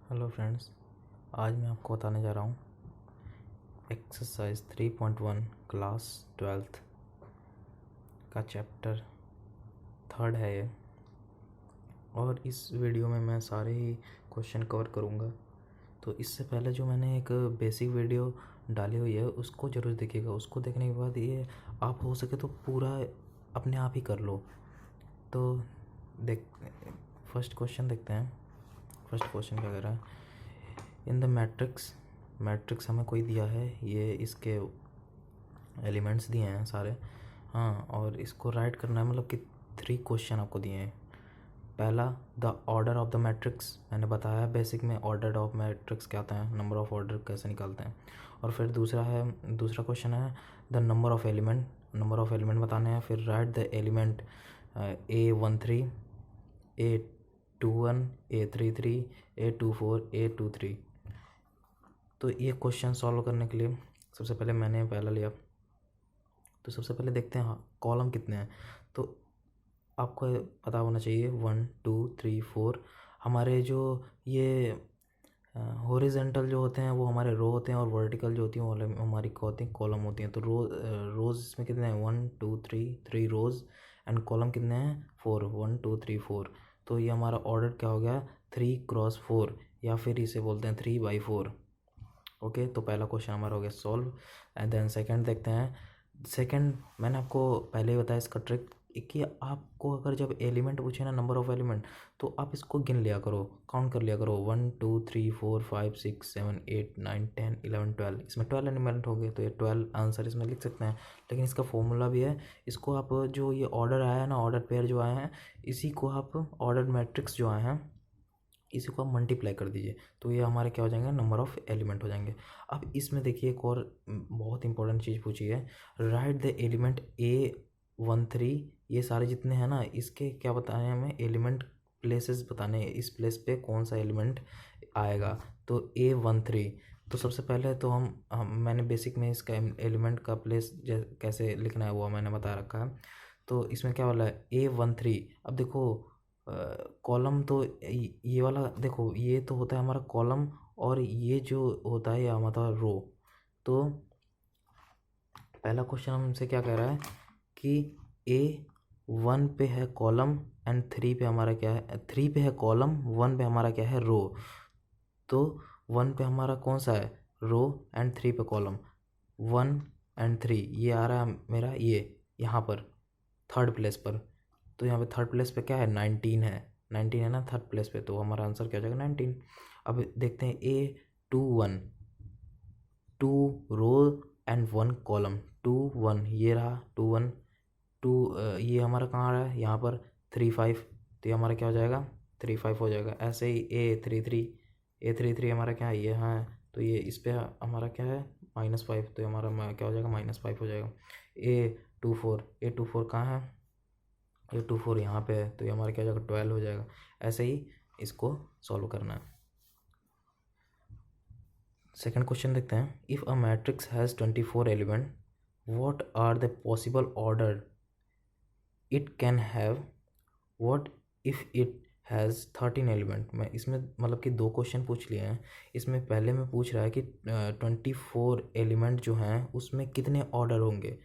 Hello friends, आज मैं आपको बताने जा रहा हूँ एक्सरसाइज 3.1 क्लास 12th का चैप्टर 3 है ये। और इस वीडियो में मैं सारे ही क्वेश्चन कवर करूँगा। तो इससे पहले जो मैंने एक बेसिक वीडियो डाली हुई है उसको ज़रूर देखिएगा। उसको देखने के बाद ये आप हो सके तो पूरा अपने आप ही कर लो। तो फर्स्ट क्वेश्चन देखते हैं। फर्स्ट क्वेश्चन क्या कह रहा है, इन द मैट्रिक्स हमें कोई दिया है, ये इसके एलिमेंट्स दिए हैं सारे। हाँ, और इसको राइट करना है, मतलब कि 3 क्वेश्चन आपको दिए हैं। पहला, the order of the matrix, मैंने बताया बेसिक में ऑर्डर ऑफ मैट्रिक्स क्या होता है, नंबर ऑफ ऑर्डर कैसे निकालते हैं। और फिर दूसरा क्वेश्चन है द नंबर ऑफ एलिमेंट बताने हैं। फिर right the element A13, A21, A33, A24, A23। तो ये क्वेश्चन सॉल्व करने के लिए सबसे पहले मैंने पहला लिया। तो सबसे पहले देखते हैं कॉलम कितने हैं। तो आपको पता होना चाहिए 1 2 3 4। हमारे जो ये हॉरिजॉन्टल जो होते हैं वो हमारे रो होते हैं, और वर्टिकल जो होती हैं वो हमारी होती हैं कॉलम होती हैं। तो रोज़ इसमें कितने हैं, 1 2 3 रोज़, एंड कॉलम कितने हैं 4, 1 2 3 4। तो ये हमारा ऑर्डर क्या हो गया, 3x4, या फिर इसे बोलते हैं 3/4। ओके, तो पहला क्वेश्चन हमारा हो गया सॉल्व। एंड देन सेकंड देखते हैं। सेकंड मैंने आपको पहले ही बताया इसका ट्रिक कि आपको अगर जब एलिमेंट पूछे ना, नंबर ऑफ एलिमेंट, तो आप इसको गिन लिया करो, काउंट कर लिया करो, 1 2 3 4 5 6 7 8 9 10 11 12। इसमें 12 एलिमेंट हो गए, तो ये 12 आंसर इसमें लिख सकते हैं। लेकिन इसका फॉर्मूला भी है। इसको आप जो ये ऑर्डर आया है ना, ऑर्डर पेयर जो आए हैं, इसी को आप ऑर्डर मैट्रिक्स जो आए हैं इसी को आप मल्टीप्लाई कर दीजिए, तो ये हमारे क्या हो जाएंगे, नंबर ऑफ एलिमेंट हो जाएंगे। अब इसमें देखिए एक और बहुत इंपॉर्टेंट चीज़ पूछी है, राइट द एलिमेंट A13। ये सारे जितने हैं ना, इसके क्या बताए हैं हमें, एलिमेंट प्लेसेस बताने हैं, इस प्लेस पे कौन सा एलिमेंट आएगा। तो A13। तो सबसे पहले तो मैंने बेसिक में इसका एलिमेंट का प्लेस कैसे लिखना है वो मैंने बता रखा है। तो इसमें क्या वाला है, A13। अब देखो कॉलम तो ये वाला देखो, ये तो होता है हमारा कॉलम, और ये जो होता है ये हमारा रो। तो पहला क्वेश्चन हमसे क्या कह रहा है कि A1 पे है कॉलम एंड 3 पे हमारा क्या है, 3 पे है कॉलम, 1 पे हमारा क्या है, रो। तो 1 पे हमारा कौन सा है, रो, एंड 3 पे कॉलम। 1 एंड 3 ये आ रहा है मेरा, ये यहाँ पर थर्ड प्लेस पर। तो यहाँ पे थर्ड प्लेस पे क्या है, 19 है। 19 है ना थर्ड प्लेस पे, तो हमारा आंसर क्या हो जाएगा, 19। अब देखते हैं A21, 2 रो एंड 1 कॉलम, 2 1 ये रहा, 2 1 2। ये हमारा कहाँ आ रहा है, यहाँ पर 3 5। तो ये हमारा क्या हो जाएगा, 3 5 हो जाएगा। ऐसे ही A33 हमारा क्या है, ये हाँ है, तो ये इस पे हमारा क्या है, -5। तो हमारा क्या हो जाएगा, -5 हो जाएगा। A24 कहाँ है, A24 यहाँ पे है, तो ये हमारा क्या हो जाएगा, 12 हो जाएगा। ऐसे ही इसको सॉल्व करना है। सेकंड क्वेश्चन देखते हैं, if a matrix has 24 element, what are the possible order it can have, what if it has 13 element. मैं इसमें मतलब कि 2 क्वेश्चन पूछ लिए हैं। इसमें पहले में पूछ रहा है कि 24 एलिमेंट जो हैं उसमें कितने ऑर्डर होंगे,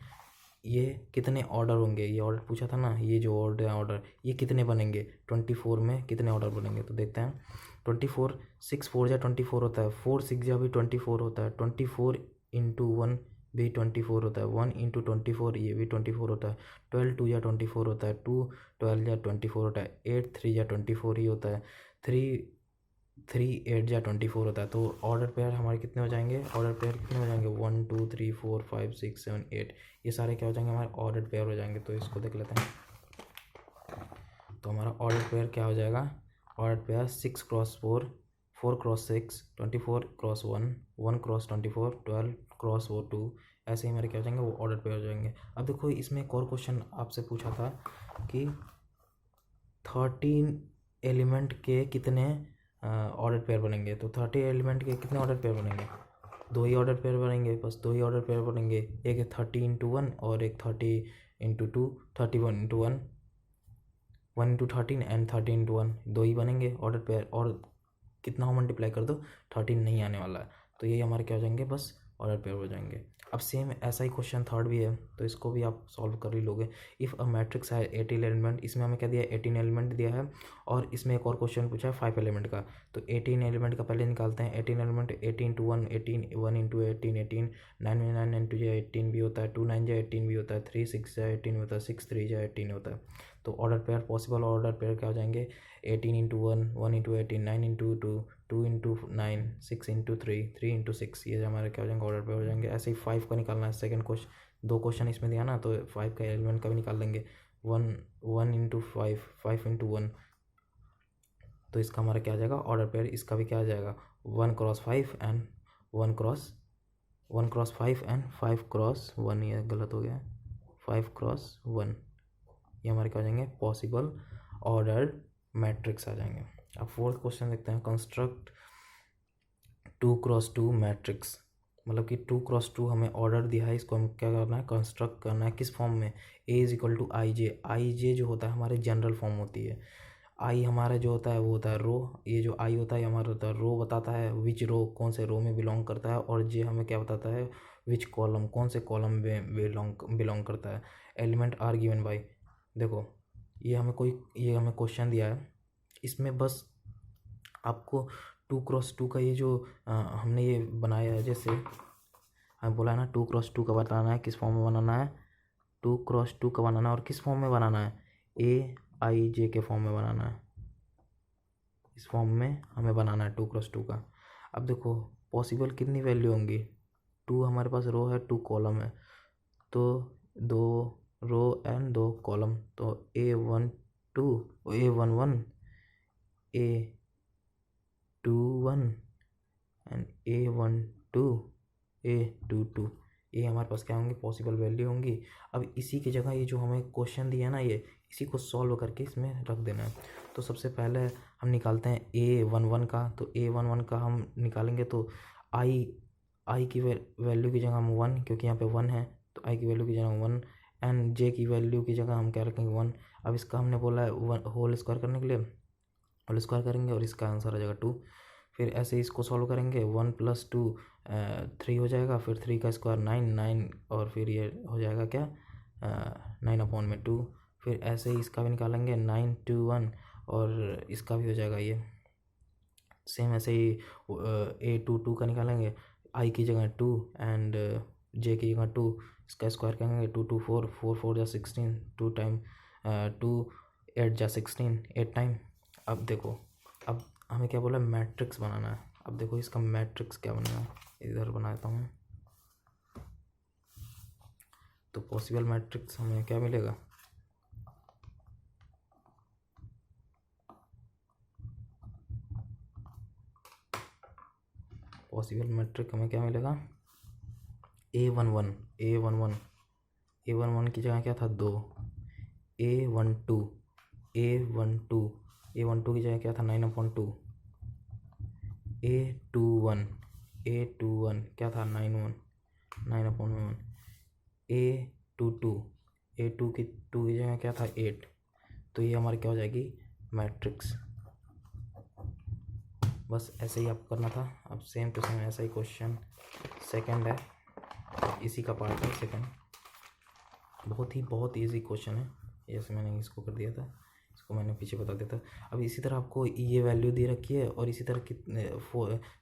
ये कितने ऑर्डर होंगे, ये ऑर्डर पूछा था ना, ये जो ऑर्डर ये कितने बनेंगे, 24 में कितने ऑर्डर बनेंगे। तो देखते हैं, 24 6 4 जा 24 होता है, 4 6 जा भी 24 होता है, 24 इंटू 1 भी 24 होता है, 1 इंटू 24 ये भी 24 होता है, 12 2 या 24 होता है, 2 12 या 24 होता है, 8 3 या 24 ही होता है, 3 8 या 24 होता है। तो ऑर्डर पेयर हमारे कितने हो जाएंगे, ऑर्डर पेयर कितने हो जाएंगे, 1 2 3 4 5 6 7 8। ये सारे क्या हो जाएंगे, हमारे ऑर्डर पेयर हो जाएंगे। तो इसको देख लेते हैं। तो हमारा ऑर्डर पेयर क्या हो जाएगा, order pair 6x4, 4x6, 24x1, 1x24, 12x2। ऐसे ही हमारे क्या हो जाएंगे, वो ऑर्डर पेयर हो जाएंगे। अब देखो इसमें एक और क्वेश्चन आपसे पूछा था कि 13 एलिमेंट के कितने ऑर्डर पेयर बनेंगे। तो 30 एलिमेंट के कितने ऑर्डर पेयर बनेंगे, 2 ही ऑर्डर पेयर बनेंगे, बस 2 ही ऑर्डर पेयर बनेंगे। एक है 30 इंटू 1 और एक 30 into 2, 31 into 1 into 13 and 30 into 1, 2 ही बनेंगे ऑर्डर पेयर। और कितना हो मल्टीप्लाई कर दो 13 नहीं आने वाला है, तो ये हमारे क्या हो जाएंगे, बस ऑर्डर पेयर हो जाएंगे। अब सेम ऐसा ही क्वेश्चन थर्ड भी है, तो इसको भी आप सॉल्व कर ही लोगे। इफ़ अ मैट्रिक्स है 18 एलिमेंट, इसमें हमें क्या दिया है 18 एलिमेंट दिया है, और इसमें एक और क्वेश्चन पूछा है 5 एलिमेंट का। तो 18 एलिमेंट का पहले निकालते हैं। 18 एलिमेंट 18 × 1 18, 1 × 18 18, 9 में 9 9 2 जा 18 भी होता है, 2 9 जा 18 भी होता है, 3 6 जा 18 होता है, 6 3 जा 18 होता है। तो order pair possible order pair क्या हो जाएंगे, 18 × 1 1 × 18 9 × 2 2 × 9 6 × 3 3 × 6, ये हमारे क्या हो जाएंगे, ऑर्डर पेयर हो जाएंगे। ऐसे ही 5 का निकालना है। सेकंड क्वेश्चन 2 क्वेश्चन इसमें दिया ना, तो 5 का एलिमेंट का भी निकाल लेंगे। 1 × 5 5 × 1, तो इसका हमारा क्या आ जाएगा ऑर्डर पेयर। इसका भी क्या आ जाएगा 1 × 5 एंड 1 × 5 एंड 5 × 1, ये गलत हो गया, 5 × 1, ये हमारे क्या हो जाएंगे, पॉसिबल ऑर्डर मैट्रिक्स आ जाएंगे। अब फोर्थ क्वेश्चन देखते हैं, कंस्ट्रक्ट 2 × 2 मैट्रिक्स। मतलब कि 2 × 2 हमें ऑर्डर दिया है, इसको हम क्या करना है, कंस्ट्रक्ट करना है। किस फॉर्म में, A = IJ। IJ जो होता है हमारे जनरल फॉर्म होती है। आई हमारा जो होता है वो होता है रो, ये जो आई होता है हमारा होता है रो, बताता है विच रो, कौन से रो में बिलोंग करता है, और जे हमें क्या बताता है विच कॉलम, कौन से कॉलम में बिलोंग करता है। एलिमेंट आर गिवन बाई, देखो ये हमें क्वेश्चन दिया है, इसमें बस आपको 2 × 2 का ये जो हमने ये बनाया है, जैसे हमें बोला है ना 2 × 2 का बनाना है, किस फॉर्म में बनाना है, 2 × 2 का बनाना है, और किस फॉर्म में बनाना है, AIJ के फॉर्म में बनाना है। इस फॉर्म में हमें बनाना है 2 × 2 का। अब देखो पॉसिबल कितनी वैल्यू होंगी, 2 हमारे पास रो है, 2 कॉलम है, तो 2 रो एंड 2 कॉलम, तो A11 A21 एंड A22 ये हमारे पास क्या होंगे, पॉसिबल वैल्यू होंगी। अब इसी की जगह ये जो हमें क्वेश्चन दिया है ना, ये इसी को सॉल्व करके इसमें रख देना है। तो सबसे पहले हम निकालते हैं A11 का, तो A11 का हम निकालेंगे तो आई की वैल्यू की जगह हम 1, क्योंकि यहाँ पे 1 है, तो आई की वैल्यू की जगह 1, एंड जे की वैल्यू की जगह हम क्या रखेंगे 1। अब इसका हमने बोला है होल स्क्वायर करने के लिए, होल स्क्वायर करेंगे और इसका आंसर आ जाएगा 2। फिर ऐसे इसको सॉल्व करेंगे, 1 + 2 3 हो जाएगा, फिर 3 का स्क्वायर 9 और फिर ये हो जाएगा क्या 9/2। फिर ऐसे ही इसका भी निकालेंगे 9 2 1, और इसका भी हो जाएगा ये सेम ऐसे ही A22 का निकालेंगे, आई की जगह 2 एंड जे की जगह 2, इसका स्क्वायर करेंगे 2 2 4 4 4 जा 16, 2 टाइम 2 8 जा 16 8 टाइम। अब देखो अब हमें क्या बोला, मैट्रिक्स बनाना है। अब देखो इसका मैट्रिक्स क्या बनेगा, इधर बनाता हूँ, तो पॉसिबल मैट्रिक्स हमें क्या मिलेगा, पॉसिबल मैट्रिक हमें क्या मिलेगा, A11 की जगह क्या था 2, A12 की जगह क्या था 9/2, A21 क्या था 9/1 A22 की जगह क्या था 8। तो ये हमारी क्या हो जाएगी मैट्रिक्स। बस ऐसे ही आपको करना था। अब सेम टू सेम ऐसा ही क्वेश्चन सेकंड है, इसी का पार्ट है सेकंड, बहुत ईजी क्वेश्चन है। जैसे मैंने इसको कर दिया था, इसको मैंने पीछे बता दिया था। अब इसी तरह आपको ये वैल्यू दे रखी है, और इसी तरह कितने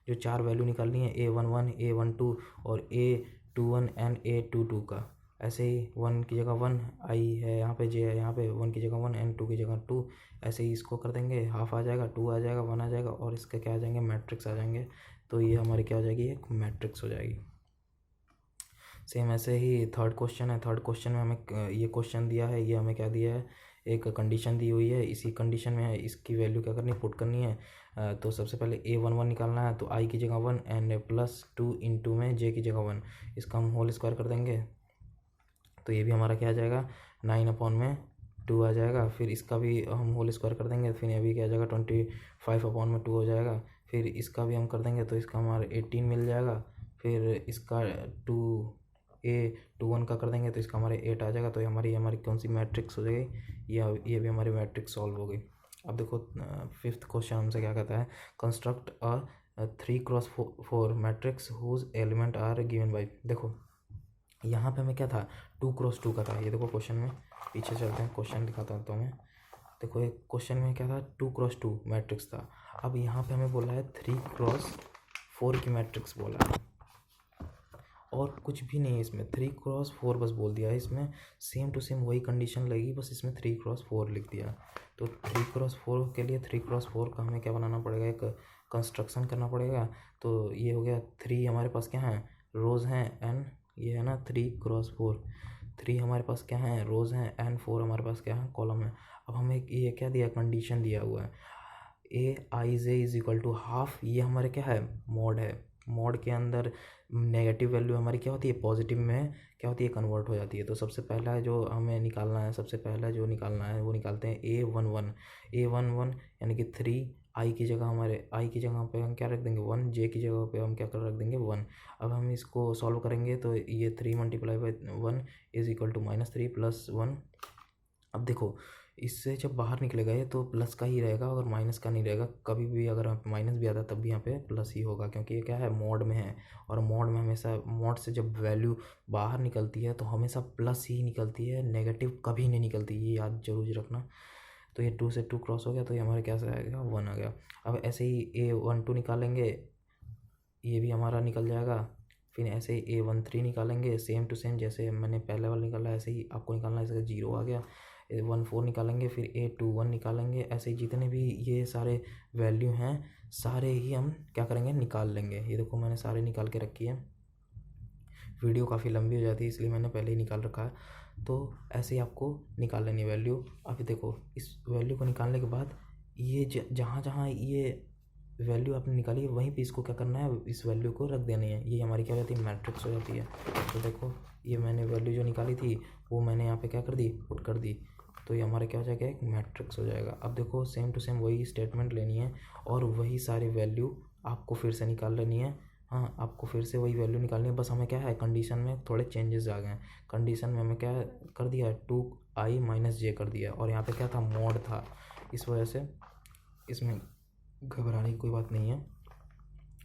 जो 4 वैल्यू निकालनी है, A11 A12 और A21 एंड A22 का। ऐसे ही 1 की जगह 1 आई है, यहाँ पे जे है, यहाँ पे 1 की जगह 1 एंड 2 की जगह 2। ऐसे ही इसको कर देंगे, हाफ आ जाएगा, 2 आ जाएगा, 1 आ जाएगा, और इसका क्या आ जाएंगे मैट्रिक्स आ जाएंगे। तो ये हमारी क्या हो जाएगी, एक मैट्रिक्स हो जाएगी। सेम ऐसे ही थर्ड क्वेश्चन है। थर्ड क्वेश्चन में हमें ये क्वेश्चन दिया है, ये हमें क्या दिया है, एक कंडीशन दी हुई है। इसी कंडीशन में इसकी वैल्यू क्या करनी है, पुट करनी है। तो सबसे पहले A11 निकालना है, तो आई की जगह 1 एंड +2 इंटू में जे की जगह 1, इसका हम होल स्क्वायर कर देंगे। तो ये भी हमारा क्या आ जाएगा 9/2 आ जाएगा। फिर इसका भी हम होल स्क्वायर कर देंगे, फिर ये भी क्या आ जाएगा 25/2 हो जाएगा। फिर इसका भी हम कर देंगे, तो इसका हमारा 18 मिल जाएगा। फिर इसका 2A21 का कर देंगे, तो इसका हमारे 8 आ जाएगा। तो हमारी कौन सी मैट्रिक्स हो जाएगी, ये भी हमारी मैट्रिक्स सॉल्व हो गई। अब देखो 5th क्वेश्चन हमसे क्या कहता है, construct a 3x4 matrix whose element are given by. देखो यहाँ पे हमें क्या था, 2x2 का था। ये देखो क्वेश्चन में, पीछे चलते हैं, क्वेश्चन दिखाता हूँ तुम्हें। देखो एक क्वेश्चन में क्या था, 2x2 मैट्रिक्स था। अब यहाँ पे हमें बोला है 3x4 की मैट्रिक्स बोला है, और कुछ भी नहीं है इसमें, 3x4 बस बोल दिया है। इसमें सेम टू सेम वही कंडीशन लगी, बस इसमें 3x4 लिख दिया। तो 3x4 के लिए 3x4 का हमें क्या बनाना पड़ेगा, एक कंस्ट्रक्शन करना पड़ेगा। तो ये हो गया 3 हमारे पास क्या है, रोज़ हैं n, ये है ना 3x4, 3 हमारे पास क्या है, रोज़ हैं, n 4 हमारे पास क्या है, कॉलम है। अब हमें ये क्या दिया, कंडीशन दिया हुआ है aij is equal to half, ये हमारे क्या है, मॉड है। मॉड के अंदर नेगेटिव वैल्यू हमारी क्या होती है, पॉजिटिव में क्या होती है, कन्वर्ट हो जाती है। तो सबसे पहला जो हमें निकालना है, सबसे पहला जो निकालना है वो निकालते हैं a11 यानी कि 3 आई की जगह, हमारे आई की जगह पे हम क्या रख देंगे 1, जे की जगह पे हम क्या कर रख देंगे 1। अब हम इसको सॉल्व करेंगे तो ये 3 multiply by 1 is equal to -3 plus 1। अब देखो इससे जब बाहर निकलेगा ये तो प्लस का ही रहेगा, अगर माइनस का नहीं रहेगा। कभी भी अगर यहाँ पे माइनस भी आता है तब भी यहाँ पे प्लस ही होगा, क्योंकि ये क्या है, मॉड में है। और मॉड में हमेशा, मॉड से जब वैल्यू बाहर निकलती है तो हमेशा प्लस ही निकलती है, नेगेटिव कभी नहीं निकलती, ये याद जरूर रखना। तो ये 2 से 2 क्रॉस हो गया, तो ये हमारे क्या से आएगा, 1 आ गया। अब ऐसे ही a12 निकालेंगे, ये भी हमारा निकल जाएगा। फिर ऐसे ही a13 निकालेंगे, सेम टू सेम जैसे मैंने पहले वाला निकाला ऐसे ही आपको निकालना है। जैसे 0 आ गया, a14 निकालेंगे, फिर a21 निकालेंगे। ऐसे ही जितने भी ये सारे वैल्यू हैं सारे ही हम क्या करेंगे, निकाल लेंगे। ये देखो मैंने सारे निकाल के रखी है, वीडियो काफ़ी लंबी हो जाती है इसलिए मैंने पहले ही निकाल रखा है। तो ऐसे ही आपको निकाल लेनी है वैल्यू। अभी देखो इस वैल्यू को निकालने के बाद ये जहाँ जहाँ ये वैल्यू आपने निकाली है वहीं पे इसको क्या करना है, इस वैल्यू को रख देनी है। ये हमारी क्या हो जाती है, मैट्रिक्स हो जाती है। तो देखो ये मैंने वैल्यू जो निकाली थी वो मैंने यहाँ पे क्या कर दी, पुट कर दी। तो ये हमारा क्या हो जाएगा, एक मैट्रिक्स हो जाएगा। अब देखो सेम टू सेम वही स्टेटमेंट लेनी है और वही सारी वैल्यू आपको फिर से निकाल लेनी है। हाँ, आपको फिर से वही वैल्यू निकालनी है, बस हमें क्या है, कंडीशन में थोड़े चेंजेस आ गए हैं। कंडीशन में हमें क्या कर दिया है, 2i - j कर दिया, और यहाँ पे क्या था, मॉड था। इस वजह से इसमें घबराने की कोई बात नहीं है।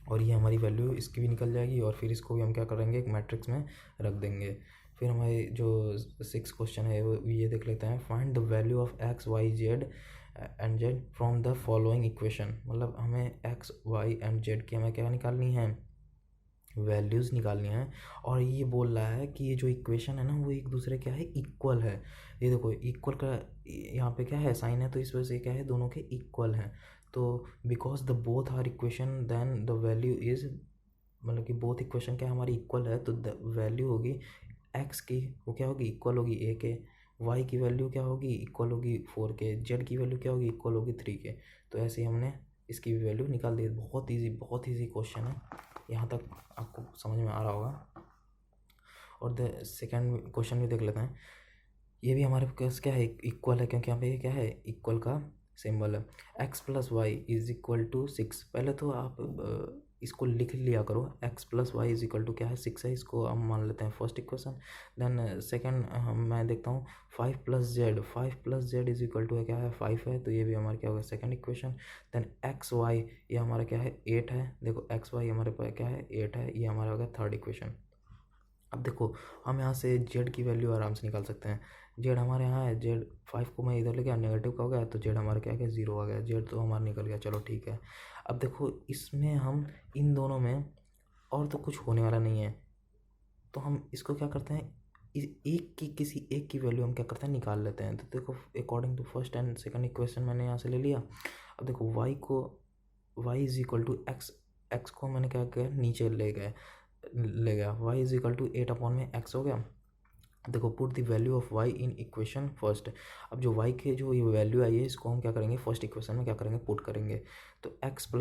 और ये हमारी वैल्यू इसकी भी निकल जाएगी, और फिर इसको भी हम क्या करेंगे, एक मैट्रिक्स में रख देंगे। फिर हमारे जो 6 क्वेश्चन है वो ये देख लेते हैं। Find the value of x y z and z from the following equation. मतलब हमें x y एंड z की हमें क्या निकालनी है, वैल्यूज़ निकालनी है। और ये बोल रहा है कि ये जो इक्वेशन है ना वो एक दूसरे क्या है, इक्वल है। ये देखो इक्वल का यहाँ पे क्या है, साइन है, तो इस वजह से क्या है, दोनों के इक्वल हैं। तो because the both are equation then the value is, मतलब कि बोथ इक्वेशन क्या हमारी इक्वल है, तो द वैल्यू होगी एक्स की, वो क्या होगी, इक्वल होगी ए के। वाई की वैल्यू क्या होगी, इक्वल होगी 4 के। जेड की वैल्यू क्या होगी, इक्वल होगी 3 के। तो ऐसे ही हमने इसकी भी वैल्यू निकाल दी। बहुत ईजी क्वेश्चन है, यहाँ तक आपको समझ में आ रहा होगा। और द सेकेंड क्वेश्चन भी देख लेते हैं। ये भी हमारे पास क्या है, इक्वल है, क्योंकि यहाँ पे क्या है, इक्वल का सिंबल है। x + y is equal to 6। पहले तो आप इसको लिख लिया करो, x + y is equal to क्या है, 6 है। इसको हम मान लेते हैं फर्स्ट इक्वेशन। देन सेकंड मैं देखता हूँ 5 + z इज इक्वल टू क्या है, 5 है। तो ये भी हमारा क्या होगा, second equation. Then x y ये हमारा क्या है, 8 है। देखो x y हमारे पास क्या है, 8 है, ये हमारा होगा थर्ड इक्वेशन। अब देखो हम यहाँ से z की वैल्यू आराम से निकाल सकते हैं। z हमारे यहाँ है, z 5 को मैं इधर ले गया, नेगेटिव का हो गया, तो z हमारा क्या है, 0 आ गया। z तो हमारा निकल गया, चलो ठीक है। अब देखो इसमें हम इन दोनों में और तो कुछ होने वाला नहीं है, तो हम इसको क्या करते हैं, किसी एक की वैल्यू हम क्या करते हैं, निकाल लेते हैं। तो देखो according to first and second equation मैंने यहाँ से ले लिया। अब देखो y is equal to x को मैंने क्या किया, नीचे ले गया। y इज इक्वल टू 8 में x हो गया। देखो put the value of y in equation first. अब जो y के जो ये वैल्यू आई है इसको हम क्या करेंगे, फर्स्ट इक्वेशन में क्या करेंगे, पुट करेंगे। तो x +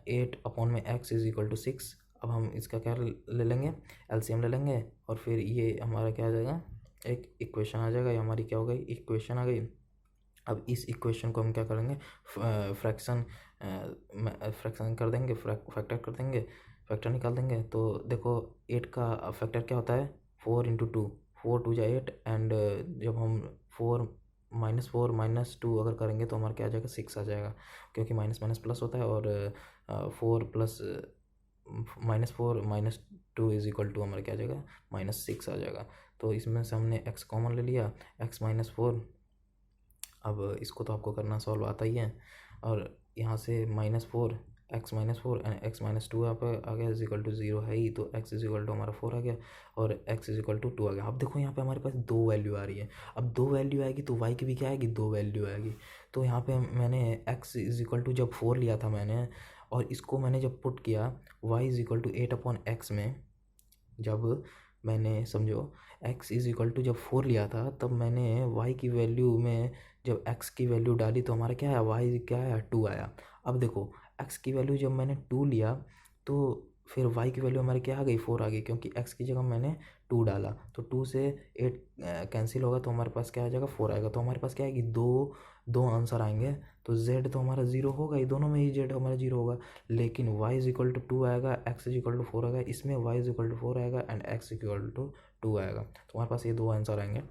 8 में x इज इक्वल टू 6। अब हम इसका क्या ले लेंगे, एलसीएम ले लेंगे, और फिर ये हमारा क्या आ जाएगा, एक इक्वेशन आ जाएगा। ये हमारी क्या हो गई, इक्वेशन आ गई। अब इस इक्वेशन को हम क्या करेंगे, फ्रैक्शन कर देंगे, फैक्टर कर देंगे, फैक्टर निकाल देंगे। तो देखो 8 का फैक्टर क्या होता है, 4 × 2, 4 × 2 = 8। एंड जब हम 4 -4 -2 अगर करेंगे तो हमारा क्या आ जाएगा 6 आ जाएगा, क्योंकि माइनस माइनस प्लस होता है और 4 प्लस -4 -2 इज इक्वल टू हमारा क्या आ जाएगा -6 आ जाएगा। तो इसमें से हमने x कॉमन ले लिया, x -4। अब इसको तो आपको करना सॉल्व आता ही है, और यहाँ से -4 x -4 एंड x -2 यहाँ पर आ गया इज इक्वल टू 0 है ही, तो x इज इक्वल टू हमारा 4 आ गया और x इज इक्वल टू 2 आ गया। अब देखो यहाँ पे हमारे पास दो वैल्यू आ रही है। अब दो वैल्यू आएगी तो y की भी क्या आएगी, दो वैल्यू आएगी। तो यहाँ पे मैंने x इज इक्वल टू जब 4 लिया था मैंने, और इसको मैंने जब पुट किया y is equal to 8/x में, जब मैंने समझो x इज इक्वल टू जब 4 लिया था, तब मैंने y की वैल्यू में जब x की वैल्यू डाली तो हमारा क्या आया, y क्या आया 2 आया। अब देखो x की वैल्यू जब मैंने 2 लिया तो फिर y की वैल्यू हमारी क्या आ गई, 4 आ गई, क्योंकि x की जगह मैंने 2 डाला। तो 2 से 8 कैंसिल होगा तो हमारे पास क्या आ जाएगा, 4 आएगा। तो हमारे पास क्या आएगी, दो दो आंसर आएंगे। तो z तो हमारा 0 होगा ही, दोनों में ही z हमारा 0 होगा, लेकिन y इज इक्वल टू 2 आएगा, x इज इक्वल टू 4 आएगा, इसमें y इज इक्वल टू 4 आएगा एंड x इक्वल टू 2 आएगा। तो हमारे पास ये दो आंसर आएंगे,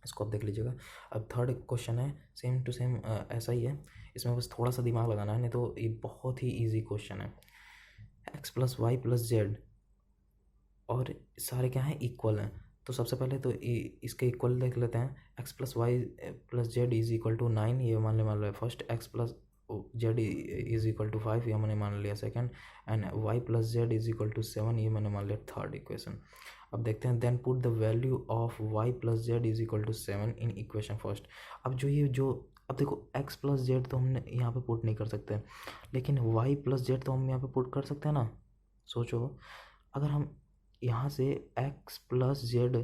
इसको आप देख लीजिएगा। अब थर्ड क्वेश्चन है सेम टू सेम ऐसा ही है, इसमें बस थोड़ा सा दिमाग लगाना है, नहीं तो ये बहुत ही इजी क्वेश्चन है। x plus y plus z और सारे क्या हैं, इक्वल हैं। तो सबसे पहले तो इसके इक्वल देख लेते हैं। x plus y plus z is equal to 9, ये मान लिया first. x plus z is equal to 5, ये मैंने मान लिया second. And y plus z is equal to 7, ये मैंने मान लिया थर्ड इक्वेशन। अब देखते हैं, then put the value of y plus z is equal to 7 in equation first. अब अब देखो x प्लस जेड तो हमने यहाँ पे पुट नहीं कर सकते, लेकिन y प्लस जेड तो हम यहाँ पे पुट कर सकते हैं ना। सोचो, अगर हम यहाँ से x प्लस जेड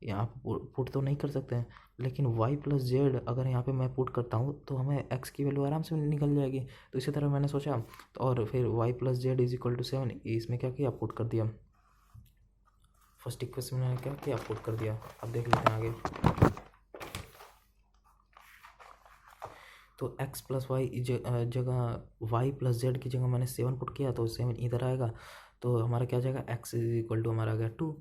यहाँ पे पुट तो नहीं कर सकते हैं, लेकिन y प्लस जेड अगर यहाँ पे मैं पुट करता हूँ तो हमें x की वैल्यू आराम से निकल जाएगी। तो इसी तरह मैंने सोचा, तो और फिर y plus z is equal to 7, इसमें क्या किया, पुट कर दिया। फर्स्ट इक्वेशन में क्या किया, पुट कर दिया। अब देख लेते हैं आगे। तो x प्लस वाई जगह y प्लस जेड की जगह मैंने 7 पुट किया, तो 7 इधर आएगा, तो हमारा क्या जाएगा, x इज इक्वल टू हमारा आ गया 2।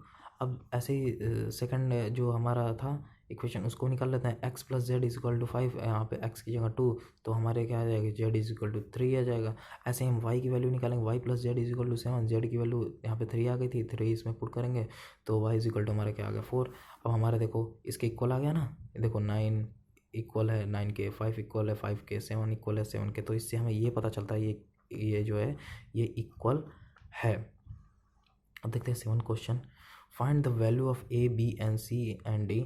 अब ऐसे ही सेकंड जो हमारा था इक्वेशन, उसको निकाल लेते हैं। x plus z is equal to 5, यहाँ पे x की जगह 2, तो हमारे क्या आ जाएगा, z इज इक्वल टू 3 आ जाएगा। ऐसे ही हम y की वैल्यू निकालेंगे, y plus z is equal to 7, z की वैल्यू यहाँ पे 3 आ गई थी, 3 इसमें पुट करेंगे तो y इज इक्वल टू हमारा क्या आ गया 4। अब हमारा देखो इसके इक्वल आ गया ना, देखो 9 इक्वल है 9 के, 5 इक्वल है 5 के, 7 इक्वल है 7 के। तो इससे हमें ये पता चलता है ये जो है ये इक्वल है। अब देखते हैं 7 question. Find the value of a b and c and d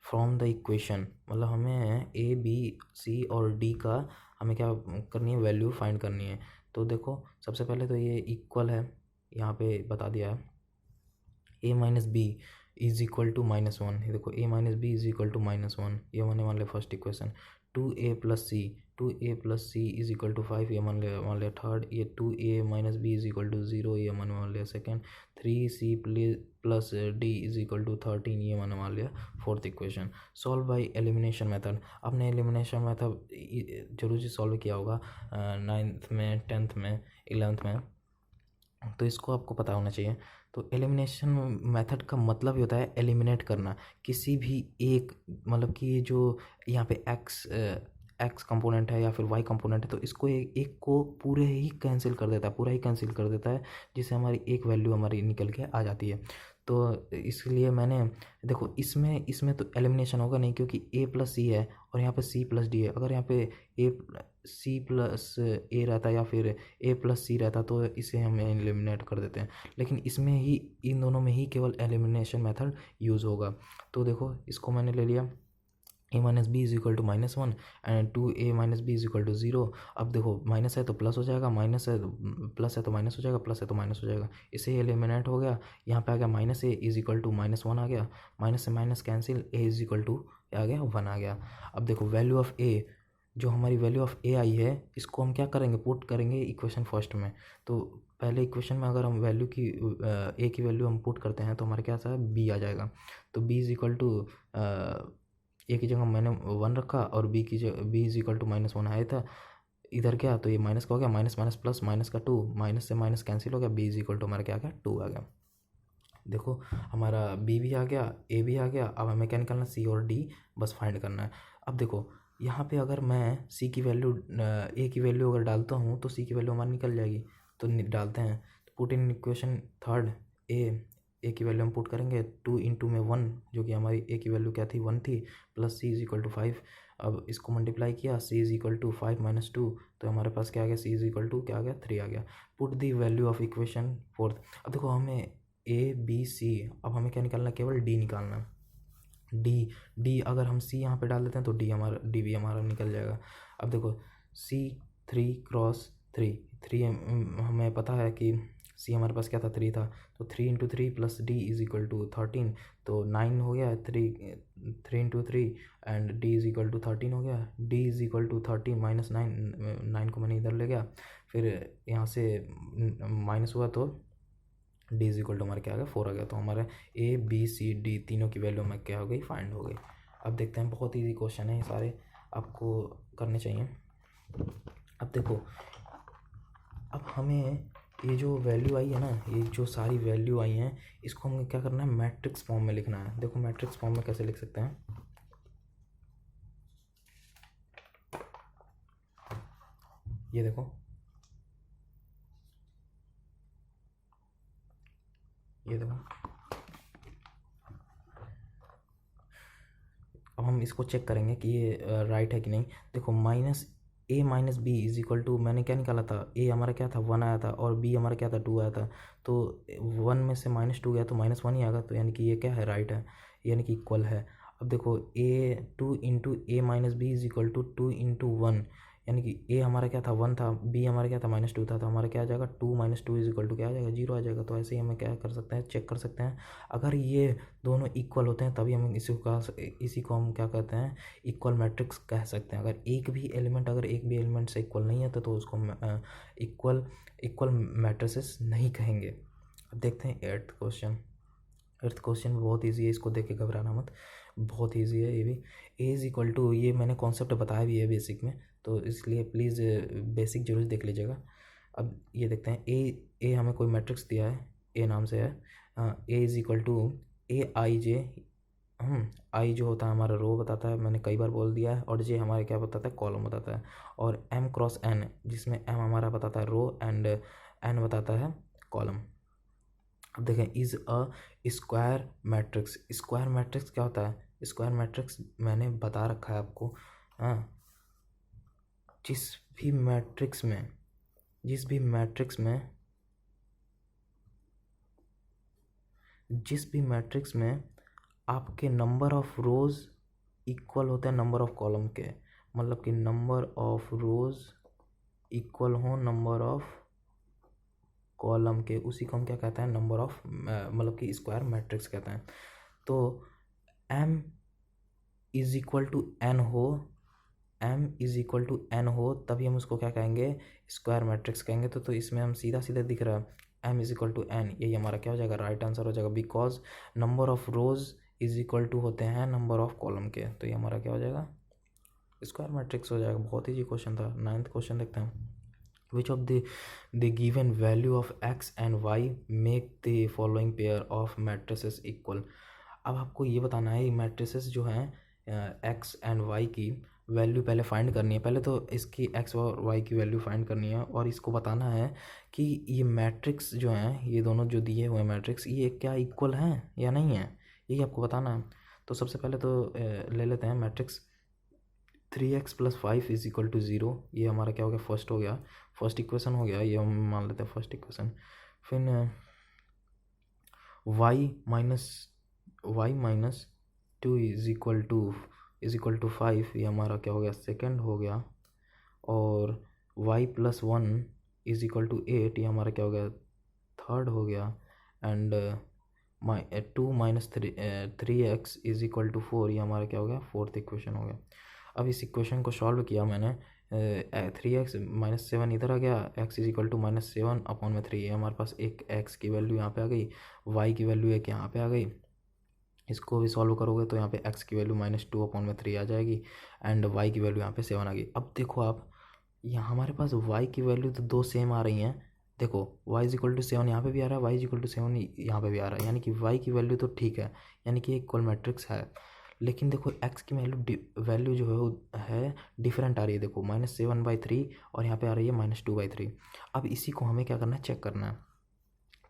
from the equation. मतलब हमें a b c और d का हमें क्या करनी है, वैल्यू फाइंड करनी है। तो देखो सबसे पहले तो ये इक्वल है, यहाँ पे बता दिया है, a minus b is equal to -1। ये देखो a minus b is equal to -1, ये मैंने मान लिया first equation. 2a plus c is equal to 5, ये मान लिया थर्ड। ये 2a minus b is equal to 0, ये मैंने मान लिया second. 3c plus d is equal to 13, ये मैंने मान लिया fourth equation. Solve by elimination method. आपने एलिमिनेशन मेथड जरूर से सॉल्व किया होगा 9th में, 10th में, 11th में, तो इसको आपको पता होना चाहिए। तो एलिमिनेशन मेथड का मतलब ही होता है एलिमिनेट करना किसी भी एक, मतलब कि ये जो यहाँ पे एक्स कंपोनेंट है या फिर वाई कंपोनेंट है, तो इसको एक को पूरे ही कैंसिल कर देता है, पूरा ही कैंसिल कर देता है, जिससे हमारी एक वैल्यू हमारी निकल के आ जाती है। तो इसलिए मैंने देखो इसमें तो एलिमिनेशन होगा नहीं, क्योंकि a प्लस सी है और यहाँ पे c प्लस डी है। अगर यहाँ पे c प्लस ए रहता या फिर a प्लस सी रहता तो इसे हम एलिमिनेट कर देते हैं, लेकिन इसमें ही इन दोनों में ही केवल एलिमिनेशन मेथड यूज़ होगा। तो देखो इसको मैंने ले लिया, a minus b is equal to -1 and 2a minus b is equal to 0। अब देखो माइनस है तो प्लस हो जाएगा, माइनस है तो प्लस है तो माइनस हो जाएगा, प्लस है तो माइनस हो जाएगा, इसे एलिमिनेट हो गया। यहाँ पे आ गया -a इज इक्वल टू -1 आ गया, माइनस से minus cancel, a is equal to आ गया 1 आ गया। अब देखो वैल्यू ऑफ a, जो हमारी वैल्यू ऑफ a आई है, इसको हम क्या करेंगे, पुट करेंगे इक्वेशन फर्स्ट में। तो पहले इक्वेशन में अगर हम वैल्यू की a की वैल्यू हम पुट करते हैं तो हमारे क्या आता है, b आ जाएगा। तो b इज इक्वल टू ए की जगह मैंने 1 रखा और बी की जगह b इज इक्वल टू -1 आया था, इधर क्या, तो ये माइनस का हो गया, माइनस माइनस प्लस, माइनस का 2, माइनस से माइनस कैंसिल हो गया, b इज इक्वल टू हमारा क्या आ गया, 2 आ गया। देखो हमारा b भी आ गया, a भी आ गया। अब हमें क्या निकालना, c और d बस फाइंड करना है। अब देखो यहाँ पे अगर मैं सी की वैल्यू ए की वैल्यू अगर डालता हूँ तो सी की वैल्यू हमारी निकल जाएगी। तो डालते हैं, तो put in equation third A की वैल्यू हम पुट करेंगे 2 इंटू में 1, जो कि हमारी ए की वैल्यू क्या थी 1 थी, plus c is equal to 5। अब इसको मल्टीप्लाई किया, c is equal to 5 minus 2, तो हमारे पास क्या आ गया, सी इज इक्वल टू क्या आ गया 3 आ गया। Put the value of equation fourth. अब देखो हमें ए बी सी, अब हमें क्या निकालना है, केवल डी निकालना है। डी अगर हम सी यहाँ पे डाल देते हैं तो डी भी हमारा निकल जाएगा। अब देखो सी 3 क्रॉस 3 हमें पता है कि सी हमारे पास क्या था 3 था, तो 3 into 3 plus d is equal to 13, तो 9 हो गया। 3 into 3 and d is equal to 13 हो गया। D is equal to 13 minus 9 को मैंने इधर ले गया, फिर यहाँ से माइनस हुआ तो डी इज इक्वल टू हमारे क्या आ गया 4 आ गया। तो हमारे ए बी सी डी तीनों की वैल्यू हमें क्या हो गई, फाइंड हो गई। अब देखते हैं, बहुत ईजी क्वेश्चन है, ये सारे आपको करने चाहिए। अब देखो, अब हमें ये जो वैल्यू आई है ना, ये जो सारी वैल्यू आई हैं, इसको हमें क्या करना है, मैट्रिक्स फॉर्म में लिखना है। देखो मैट्रिक्स फॉर्म में कैसे लिख सकते हैं, ये देखो, ये देखो, अब हम इसको चेक करेंगे कि ये राइट है कि नहीं। देखो minus a minus b is equal to, मैंने क्या निकाला था, ए हमारा क्या था 1 आया था और बी हमारा क्या था 2 आया था, तो 1 में से -2 गया तो -1 ही आएगा, तो यानी कि ये क्या है, राइट है, यानी कि इक्वल है। अब देखो a 2 into a minus b is equal to 2 into 1, यानी कि ए हमारा क्या था 1 था, बी हमारा क्या था -2 था, तो हमारा क्या आ जाएगा 2 माइनस 2 इज इक्वल टू क्या आ जाएगा 0 आ जाएगा। तो ऐसे ही हमें क्या कर सकते हैं, चेक कर सकते हैं। अगर ये दोनों इक्वल होते हैं तभी हम इसी को हम क्या कहते हैं, इक्वल मैट्रिक्स कह सकते हैं। अगर एक भी एलिमेंट से इक्वल नहीं है तो उसको हम इक्वल मैट्रिसेस नहीं कहेंगे। अब देखते हैं एट्थ क्वेश्चन बहुत ईजी है, इसको देख के घबराना मत, बहुत ईजी है ये भी। ए इज इक्वल टू, ये मैंने कॉन्सेप्ट बताया भी है बेसिक में, तो इसलिए प्लीज़ बेसिक जरूर देख लीजिएगा। अब ये देखते हैं, ए हमें कोई मैट्रिक्स दिया है, ए नाम से है, ए इज इक्वल टू ए आई जे, आई जो होता है हमारा रो बताता है, मैंने कई बार बोल दिया है, और जे हमारे क्या बताता है, कॉलम बताता है, और एम क्रॉस एन, जिसमें एम हमारा बताता है रो एंड एन बताता है कॉलम। अब देखें, इज अ स्क्वायर मैट्रिक्स क्या होता है, स्क्वायर मैट्रिक्स मैंने बता रखा है आपको। हाँ, जिस भी मैट्रिक्स में आपके नंबर ऑफ रोज इक्वल होते हैं नंबर ऑफ कॉलम के, मतलब कि नंबर ऑफ रोज इक्वल हो नंबर ऑफ कॉलम के, उसी को हम क्या कहते हैं, नंबर ऑफ, मतलब कि स्क्वायर मैट्रिक्स कहते हैं। तो m is equal to n हो तभी हम उसको क्या कहेंगे, स्क्वायर मैट्रिक्स कहेंगे। तो इसमें हम सीधा दिख रहा है m is equal to n, यही हमारा क्या हो जाएगा, राइट आंसर हो जाएगा, because number of rows is equal to होते हैं नंबर ऑफ कॉलम के, तो ये हमारा क्या हो जाएगा, स्क्वायर मैट्रिक्स हो जाएगा। बहुत ही क्वेश्चन था। 9th क्वेश्चन देखते हैं, which of the given value of x and y make the following pair of matrices equal। अब आपको ये बताना है मैट्रिसेस जो हैं x एंड y की वैल्यू पहले फाइंड करनी है। पहले तो इसकी x और y की वैल्यू फाइंड करनी है, और इसको बताना है कि ये मैट्रिक्स जो हैं, ये दोनों जो दिए हुए मैट्रिक्स, ये क्या इक्वल हैं या नहीं है, यही आपको बताना है। तो सबसे पहले तो ले लेते हैं matrix 3x + 5 is equal to 0, ये हमारा क्या हो गया, फर्स्ट इक्वेशन हो गया, ये हम मान लेते हैं फर्स्ट इक्वेशन। फिर y minus 2 is equal to 5, ये हमारा क्या हो गया, सेकंड हो गया। और y + 1 इज इक्वल टू 8, ये हमारा क्या हो गया, थर्ड हो गया। And 2 minus 3x is equal to 4, ये हमारा क्या हो गया, फोर्थ इक्वेशन हो गया। अब इस इक्वेशन को सॉल्व किया मैंने, 3x - 7 इधर आ गया, x इज इक्वल टू -7/3, ये हमारे पास एक x की वैल्यू यहाँ पे आ गई, y की वैल्यू एक यहाँ पे आ गई। इसको भी सॉल्व करोगे तो यहाँ पे x की वैल्यू -2/3 आ जाएगी, एंड y की वैल्यू यहाँ पे 7 आ गई। अब देखो आप, यहाँ हमारे पास y की वैल्यू तो दो सेम आ रही हैं। देखो y इज इक्वल टू 7 यहाँ पे भी आ रहा है, y इज इक्वल टू 7 यहाँ पे भी आ रहा है, यानी कि y की वैल्यू तो ठीक है, यानी कि इक्वल मैट्रिक्स है। लेकिन देखो x की वैल्यू जो है वो है डिफरेंट आ रही है। देखो -7/3 और यहाँ पे आ रही है -2/3। अब इसी को हमें क्या करना है, चेक करना है।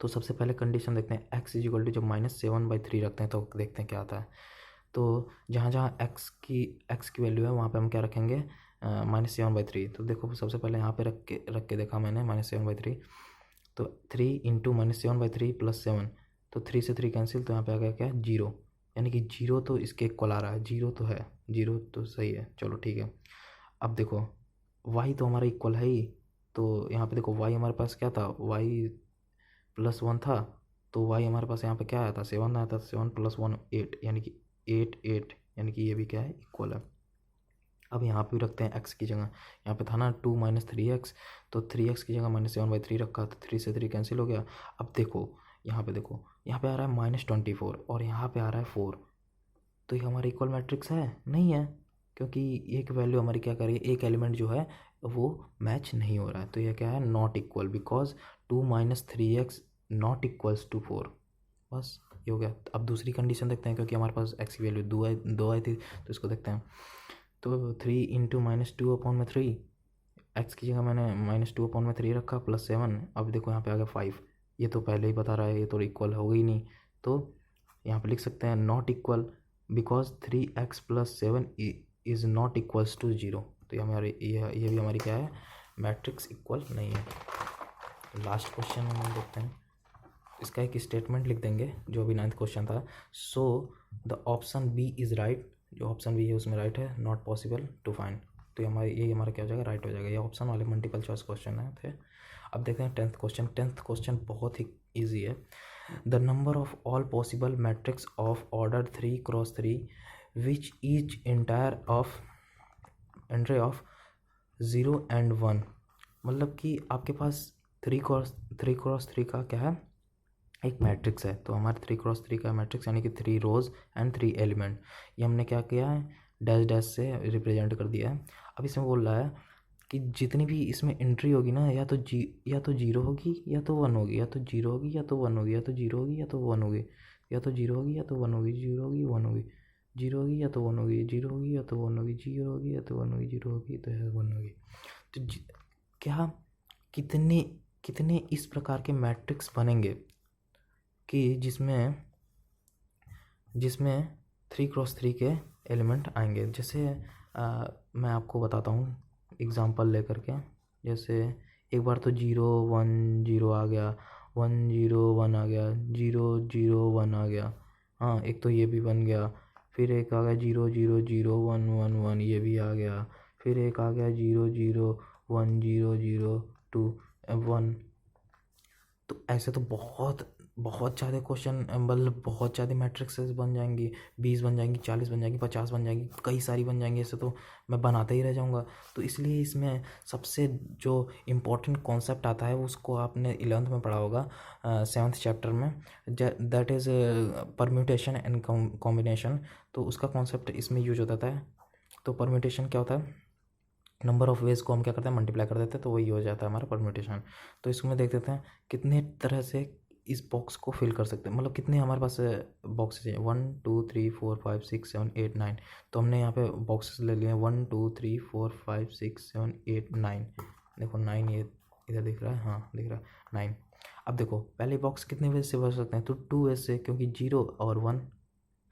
तो सबसे पहले कंडीशन देखते हैं, x इज इक्वल टू जब -7/3 रखते हैं तो देखते हैं क्या आता है। तो जहाँ जहाँ x की वैल्यू है वहाँ पे हम क्या रखेंगे, -7/3। तो देखो सबसे पहले यहाँ पे रख के देखा मैंने -7/3। तो 3 इंटू -7/3 प्लस 7, तो 3 से 3 कैंसिल, तो यहाँ पे आ गया क्या, 0। यानी कि 0 तो इसके इक्वल आ रहा है, 0 तो है, 0 तो सही है, चलो ठीक है। अब देखो y तो हमारा इक्वल है ही, तो यहाँ पे देखो y हमारे पास क्या था, y +1 था, तो y हमारे पास यहाँ पे क्या आया था, 7 आया था। 7 + 1 8, यानी कि 8 यानी कि ये भी क्या है, इक्वल है। अब यहाँ पे रखते हैं x की जगह, यहाँ पे था ना 2 - 3x, तो 3x की जगह -7/3 रखा, तो 3 से 3 कैंसिल हो गया। अब देखो यहाँ पे आ रहा है -24 और यहाँ पे आ रहा है 4, तो ये हमारा इक्वल मैट्रिक्स है, नहीं है, क्योंकि एक वैल्यू हमारी क्या कर रही है, एक एलिमेंट जो है वो मैच नहीं हो रहा है। तो ये क्या है, not equal, because 2 - 3x not equals to 4। बस ये हो गया। अब दूसरी कंडीशन देखते हैं, क्योंकि हमारे पास x की वैल्यू 2 आई थी, तो इसको देखते हैं। तो 3 इंटू -2/3, x की जगह मैंने -2/3 रखा, प्लस 7। अब देखो यहाँ पे आ गया 5, ये तो पहले ही बता रहा है, ये तो इक्वल हो गई नहीं, तो यहाँ पे लिख सकते हैं not equal, because 3x + 7 is not equals to 0। तो ये भी हमारी क्या है, मैट्रिक्स इक्वल नहीं है। लास्ट क्वेश्चन हम देखते हैं, इसका एक स्टेटमेंट लिख देंगे जो अभी 9th क्वेश्चन था। So the option B is right, जो ऑप्शन बी है उसमें राइट है, नॉट पॉसिबल टू फाइंड। तो ये हमारा क्या हो जाएगा, राइट हो जाएगा। ये ऑप्शन वाले मल्टीपल चॉइस क्वेश्चन है थे। अब देखते हैं 10th क्वेश्चन। 10th क्वेश्चन बहुत ही ईजी है। The number of all possible matrix of order 3x3 which each entire of 0 and 1, मतलब कि आपके पास 3x3 का क्या है, एक मैट्रिक्स है। तो हमारे 3x3 का मैट्रिक्स यानी कि 3 रोज एंड 3 एलिमेंट, ये हमने क्या किया है, डैश डैश से रिप्रेजेंट कर दिया है। अब इसमें बोल रहा है कि जितनी भी इसमें एंट्री होगी ना, या तो 0 होगी या तो 1 होगी, या तो 0 होगी या तो 1 होगी, या तो 0 होगी या तो 1 होगी, या तो 0 होगी या तो 1 होगी, 0 होगी 1 होगी, 0 होगी या तो 1 होगी, 0 होगी या तो 1 होगी, 0 होगी या तो 1 होगी, 0 होगी तो 1 होगी। तो क्या कितने कितने इस प्रकार के मैट्रिक्स बनेंगे कि जिसमें 3x3 के एलिमेंट आएंगे। जैसे मैं आपको बताता हूँ एग्जांपल लेकर के। जैसे एक बार तो 0 1 0 आ गया, 1 0 1 आ गया, 0 0 1 आ गया, हाँ एक तो ये भी बन गया। फिर एक आ गया 0 0 0 1 1 1, ये भी आ गया। फिर एक आ गया 0 0 1 0 0 2 1। तो ऐसे तो बहुत ज़्यादा क्वेश्चन, मतलब बहुत ज़्यादा मैट्रिक्सेस बन जाएंगी, 20 बन जाएंगी, 40 बन जाएंगी, 50 बन जाएंगी, कई सारी बन जाएंगी। ऐसे तो मैं बनाता ही रह जाऊंगा। तो इसलिए इसमें सबसे जो इम्पोर्टेंट कॉन्सेप्ट आता है उसको आपने 11th में पढ़ा होगा, 7th चैप्टर में, that is permutation and combination. तो उसका कॉन्सेप्ट इसमें यूज होता है। तो परम्यूटेशन क्या होता है, नंबर ऑफ वेज को हम क्या करते हैं, मल्टीप्लाई कर देते हैं, तो वही हो जाता है हमारा परम्यूटेशन। तो इसमें देख देते हैं कितने तरह से इस बॉक्स को फिल कर सकते हैं, मतलब कितने हमारे पास बॉक्सेस हैं, 1 2 3 4 5 6 7 8 9। तो हमने यहाँ पे बॉक्सेस ले लिए हैं 1 2 3 4 5 6 7 8 9। देखो 9 ये इधर दिख रहा है, हाँ दिख रहा है 9। अब देखो पहले बॉक्स कितने वेज से भर सकते हैं, तो 2 वेज से, क्योंकि 0 और 1।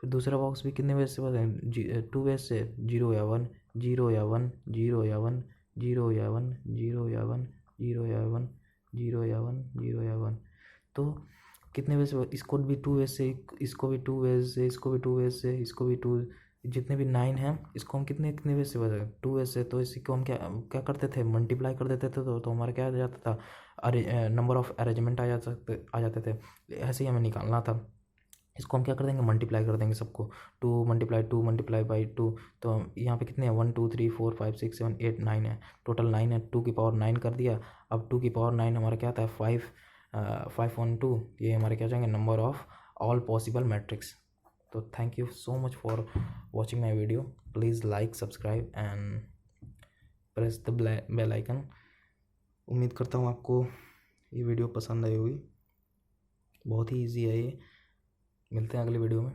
फिर दूसरा बॉक्स भी कितने वेज से भर सकते हैं, 2 वेज से, 0 या 1, 0 या 1, 0 या 1, 0 या 1, 0 या 1, 0 या 1, 0 या 1, 0 या 1। तो कितने वेज से, इसको भी 2 वेज से, इसको भी 2 वेज से, इसको भी 2 वेज से, इसको भी 2, जितने भी 9 हैं इसको हम कितने कितने वेज से भर सकते हैं, 2 वेज से। तो इसी को हम क्या क्या करते थे, मल्टीप्लाई कर देते थे, तो हमारा क्या आ जाता था, अरे नंबर ऑफ अरेंजमेंट आ जाते थे। ऐसे ही हमें निकालना था। इसको हम क्या कर देंगे, मल्टीप्लाई कर देंगे सबको, 2 × 2 तो यहाँ पे कितने हैं, 1 2 3 4 5 6 7 8 9 है, टोटल 9 है। 2 की पावर 9 कर दिया। अब 2 की पावर 9 हमारा क्या आता है, 5 1 2, ये हमारे क्या हो जाएंगे, number of all possible matrix. तो thank you so much for watching my video. Please like, subscribe and press the bell icon. उम्मीद करता हूँ आपको ये वीडियो पसंद आई होगी। बहुत ही ईजी है ये। मिलते हैं अगले वीडियो में।